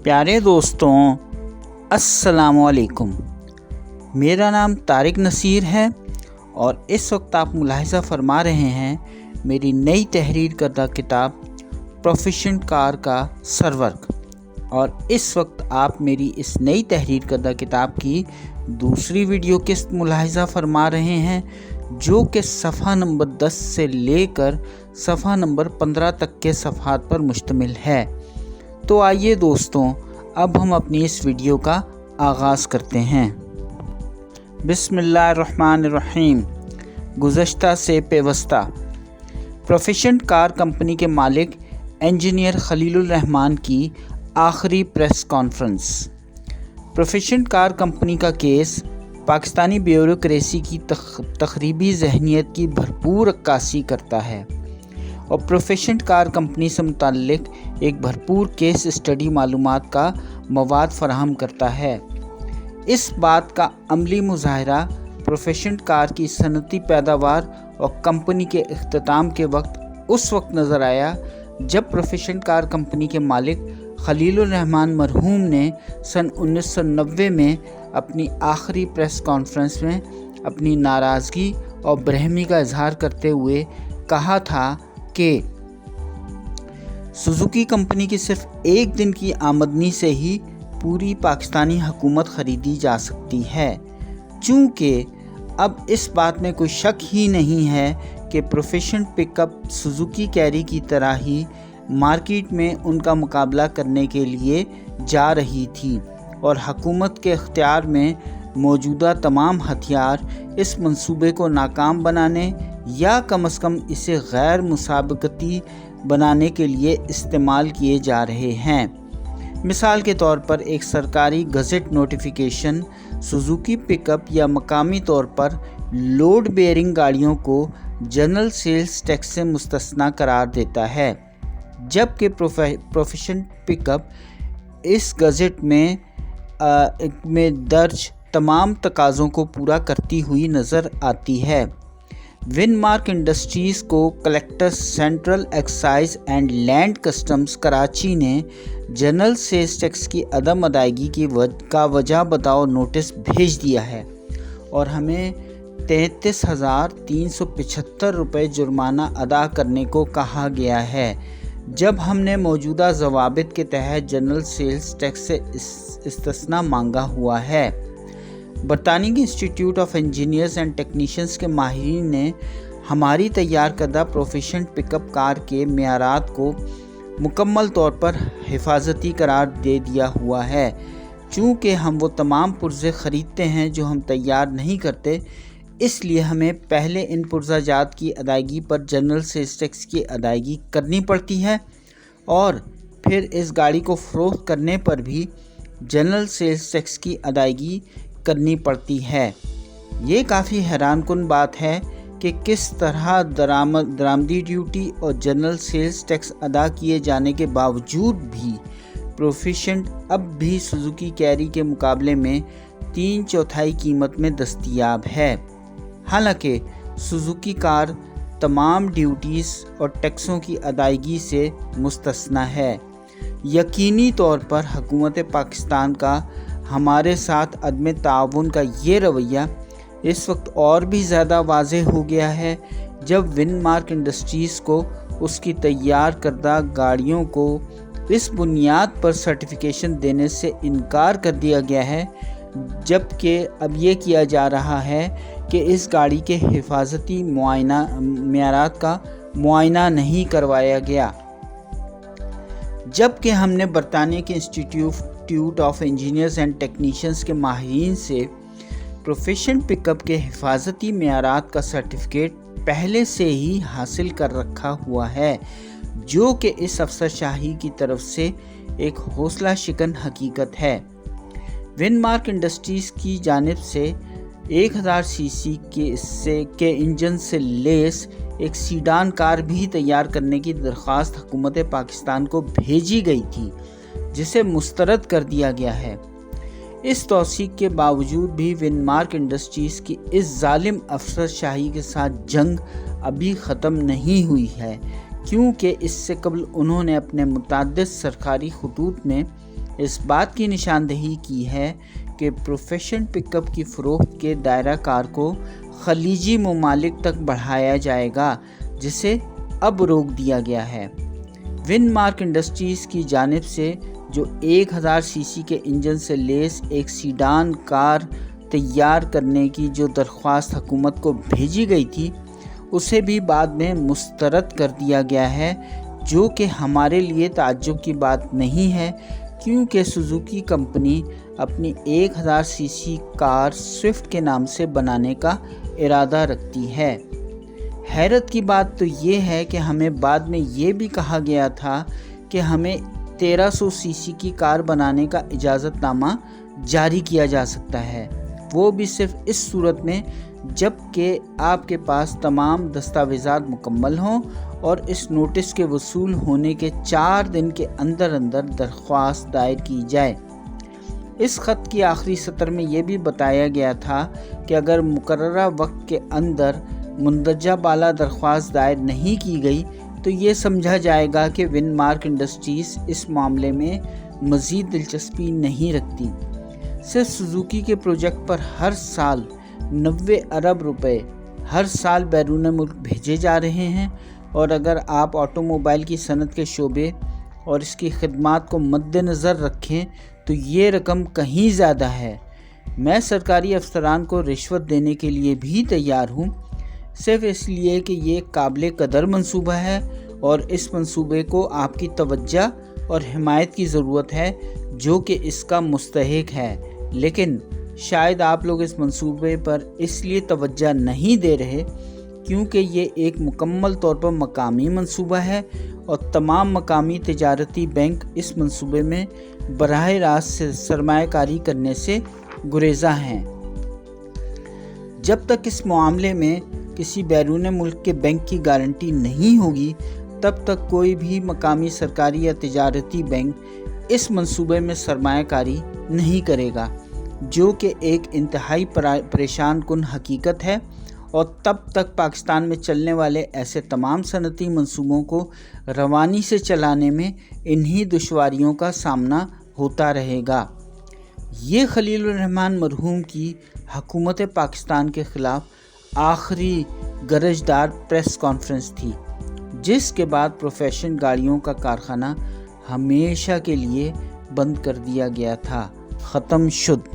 प्यारे दोस्तों, अस्सलामुअलैकुम। मेरा नाम तारिक नसीर है और इस वक्त आप मुलाहिज़ा फरमा रहे हैं मेरी नई तहरीर करदा किताब प्रोफिशेंट कार का सरवर्क। और इस वक्त आप मेरी इस नई तहरीर करदा किताब की दूसरी वीडियो किस्त मुलाहिज़ा फरमा रहे हैं, जो कि सफ़हा नंबर 10 से लेकर सफ़हा नंबर 15 तक के सफ़हात पर मुश्तमिल है। तो आइए दोस्तों, अब हम अपनी इस वीडियो का आगाज़ करते हैं। बिस्मिल्लाहिर्रहमानिर्रहीम। गुज़श्ता से पेवस्ता। प्रोफिशेंट कार कंपनी के मालिक इंजीनियर खलीलुर रहमान की आखिरी press conference. Proficient car company का केस पाकिस्तानी ब्यूरोक्रेसी की तखरीबी जहनीत की भरपूर अक्कासी करता है और प्रोफिशेंट कार कंपनी से मुताल्लिक एक भरपूर केस स्टडी मालूमात का मवाद फराहम करता है। इस बात का अमली मुजाहरा प्रोफिशेंट कार की सनती पैदावार और कंपनी के इख्तिताम के वक्त उस वक्त नज़र आया जब प्रोफिशेंट कार कंपनी के मालिक खलीलुर रहमान मरहूम ने सन 1990 में अपनी आखिरी प्रेस कॉन्फ्रेंस में अपनी नाराज़गी और बरहमी का इजहार करते हुए कहा था कि सुजुकी कंपनी की सिर्फ एक दिन की आमदनी से ही पूरी पाकिस्तानी हुकूमत ख़रीदी जा सकती है। चूँकि अब इस बात में कोई शक ही नहीं है कि प्रोफिशेंट पिकअप सुजुकी कैरी की तरह ही मार्केट में उनका मुकाबला करने के लिए जा रही थी और हुकूमत के इख्तियार में मौजूदा तमाम हथियार इस मंसूबे को नाकाम बनाने या कम से कम इसे गैर मुसाबकती बनाने के लिए इस्तेमाल किए जा रहे हैं। मिसाल के तौर पर एक सरकारी गज़ट नोटिफिकेशन सुजुकी पिकअप या मकामी तौर पर लोड बेयरिंग गाड़ियों को जनरल सेल्स टैक्स से मुस्तस्ना करार देता है, जबकि प्रोफिशेंट पिकअप इस गज़ट में दर्ज तमाम तकाज़ों को पूरा करती हुई नज़र आती है। विनमार्क इंडस्ट्रीज़ को collector central excise and land customs Karachi ने जनरल सेल्स टैक्स की अदम अदायगी का वजह बताओ नोटिस भेज दिया है और हमें 33,375 रुपये जुर्माना अदा करने को कहा गया है, जब हमने मौजूदा ज़वाबित के तहत जनरल सेल्स टैक्स से इस्तिस्ना मांगा हुआ है। बरतानिया institute of engineers and technicians के माहिरीन ने हमारी तैयार करदा प्रोफिशेंट पिकअप कार के मेयारात को मुकम्मल तौर पर हिफाजती करार दे दिया हुआ है। चूँकि हम वो तमाम पुर्ज़े ख़रीदते हैं जो हम तैयार नहीं करते, इसलिए हमें पहले इन पुर्ज़ाजात की अदायगी पर जनरल सेल्स टैक्स की अदायगी करनी पड़ती है और फिर इस गाड़ी को फ़रोख्त करने पर भी जनरल सेल्स टैक्स की अदायगी करनी पड़ती है। ये काफ़ी हैरानकुन बात है कि किस तरह दरामदी ड्यूटी और जनरल सेल्स टैक्स अदा किए जाने के बावजूद भी प्रोफिशेंट अब भी सुजुकी कैरी के मुकाबले में 3/4 कीमत में दस्तयाब है। हालांकि सुजुकी कार तमाम ड्यूटीज़ और टैक्सों की अदायगी से मुस्तस्ना है। यकीनी तौर पर हुकूमत पाकिस्तान का हमारे साथ अदम ताउन का ये रवैया इस वक्त और भी ज़्यादा वाज़ेह हो गया है जब विनमार्क इंडस्ट्रीज़ को उसकी तैयार करदा गाड़ियों को इस बुनियाद पर सर्टिफिकेशन देने से इनकार कर दिया गया है, जबकि अब ये किया जा रहा है कि इस गाड़ी के हिफाजती मेयारात का मुआयना नहीं करवाया गया। जबकि हमने बरतानिया के institute of engineers and technicians के माहिरीन से प्रोफिशेंट पिकअप के हिफाजती मेयारात का सर्टिफिकेट पहले से ही हासिल कर रखा हुआ है, जो कि इस अफसरशाही की तरफ से एक हौसला शिकन हकीकत है। विनमार्क इंडस्ट्रीज़ की जानिब से 1000 सीसी के इंजन से लेस एक सीडान कार भी तैयार करने की दरख्वास्त हुकूमत पाकिस्तान को भेजी गई थी, जिसे मुस्तरद कर दिया गया है। इस तौसीक के बावजूद भी विनमार्क इंडस्ट्रीज़ की इस जालिम अफसरशाही के साथ जंग अभी ख़त्म नहीं हुई है, क्योंकि इससे कबल उन्होंने अपने मुतअद्दिद सरकारी खतूत में اس بات کی نشاندہی کی ہے کہ پروفیشن پک اپ کی فروخت کے دائرہ کار کو خلیجی ممالک تک بڑھایا جائے گا، جسے اب روک دیا گیا ہے۔ ون مارک انڈسٹریز کی جانب سے جو 1000 سی سی کے انجن سے لیس ایک سیڈان کار تیار کرنے کی جو درخواست حکومت کو بھیجی گئی تھی، اسے بھی بعد میں مسترد کر دیا گیا ہے، جو کہ ہمارے لیے تعجب کی بات نہیں ہے، کیونکہ سوزوکی کمپنی اپنی 1000 سی سی کار سوئفٹ کے نام سے بنانے کا ارادہ رکھتی ہے۔ حیرت کی بات تو یہ ہے کہ ہمیں بعد میں یہ بھی کہا گیا تھا کہ ہمیں 1300 سی سی کی کار بنانے کا اجازت نامہ جاری کیا جا سکتا ہے، وہ بھی صرف اس صورت میں جب کہ آپ کے پاس تمام دستاویزات مکمل ہوں اور اس نوٹس کے وصول ہونے کے 4 دن کے اندر اندر درخواست دائر کی جائے۔ اس خط کی آخری سطر میں یہ بھی بتایا گیا تھا کہ اگر مقررہ وقت کے اندر مندرجہ بالا درخواست دائر نہیں کی گئی تو یہ سمجھا جائے گا کہ ون مارک انڈسٹریز اس معاملے میں مزید دلچسپی نہیں رکھتی۔ صرف سوزوکی کے پروجیکٹ پر ہر سال 90 ارب روپے ہر سال بیرون ملک بھیجے جا رہے ہیں، اور اگر آپ آٹو موبائل کی صنعت کے شعبے اور اس کی خدمات کو مد نظر رکھیں تو یہ رقم کہیں زیادہ ہے۔ میں سرکاری افسران کو رشوت دینے کے لیے بھی تیار ہوں، صرف اس لیے کہ یہ قابل قدر منصوبہ ہے اور اس منصوبے کو آپ کی توجہ اور حمایت کی ضرورت ہے، جو کہ اس کا مستحق ہے۔ لیکن شاید آپ لوگ اس منصوبے پر اس لیے توجہ نہیں دے رہے کیونکہ یہ ایک مکمل طور پر مقامی منصوبہ ہے اور تمام مقامی تجارتی بینک اس منصوبے میں براہ راست سرمایہ کاری کرنے سے گریزاں ہیں۔ جب تک اس معاملے میں کسی بیرون ملک کے بینک کی گارنٹی نہیں ہوگی، تب تک کوئی بھی مقامی سرکاری یا تجارتی بینک اس منصوبے میں سرمایہ کاری نہیں کرے گا، جو کہ ایک انتہائی پریشان کن حقیقت ہے، اور تب تک پاکستان میں چلنے والے ایسے تمام صنعتی منصوبوں کو روانی سے چلانے میں انہی دشواریوں کا سامنا ہوتا رہے گا۔ یہ خلیل الرحمن مرحوم کی حکومت پاکستان کے خلاف آخری گرجدار پریس کانفرنس تھی، جس کے بعد پروفیشن گاڑیوں کا کارخانہ ہمیشہ کے لیے بند کر دیا گیا تھا۔ ختم شد۔